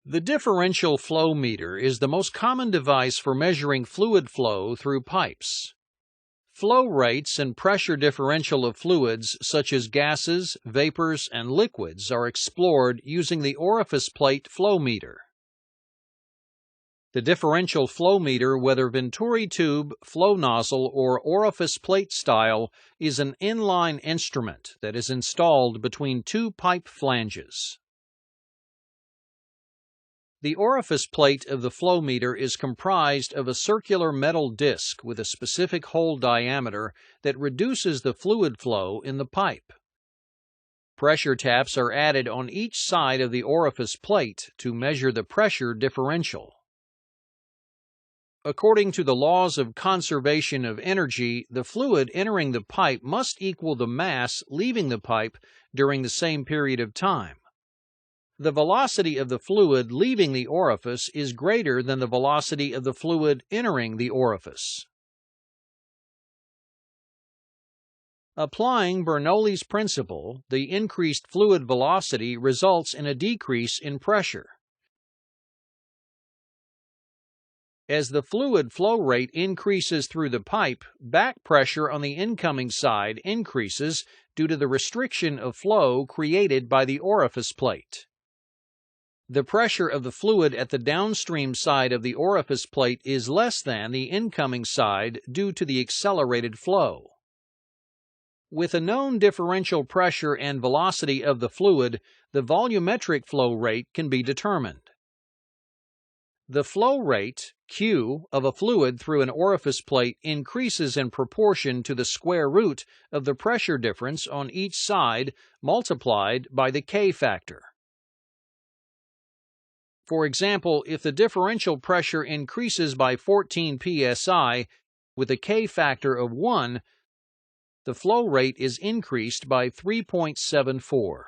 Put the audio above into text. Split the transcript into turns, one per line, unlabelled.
The differential flow meter is the most common device for measuring fluid flow through pipes. Flow rates and pressure differential of fluids such as gases, vapors, and liquids are explored using the orifice plate flow meter. The differential flow meter, whether Venturi tube, flow nozzle, or orifice plate style, is an inline instrument that is installed between two pipe flanges. The orifice plate of the flow meter is comprised of a circular metal disc with a specific hole diameter that reduces the fluid flow in the pipe. Pressure taps are added on each side of the orifice plate to measure the pressure differential. According to the laws of conservation of energy, the fluid entering the pipe must equal the mass leaving the pipe during the same period of time. The velocity of the fluid leaving the orifice is greater than the velocity of the fluid entering the orifice. Applying Bernoulli's principle, the increased fluid velocity results in a decrease in pressure. As the fluid flow rate increases through the pipe, back pressure on the incoming side increases due to the restriction of flow created by the orifice plate. The pressure of the fluid at the downstream side of the orifice plate is less than the incoming side due to the accelerated flow. With a known differential pressure and velocity of the fluid, the volumetric flow rate can be determined. The flow rate, Q, of a fluid through an orifice plate increases in proportion to the square root of the pressure difference on each side multiplied by the K factor. For example, if the differential pressure increases by 14 psi with a K factor of 1, the flow rate is increased by 3.74.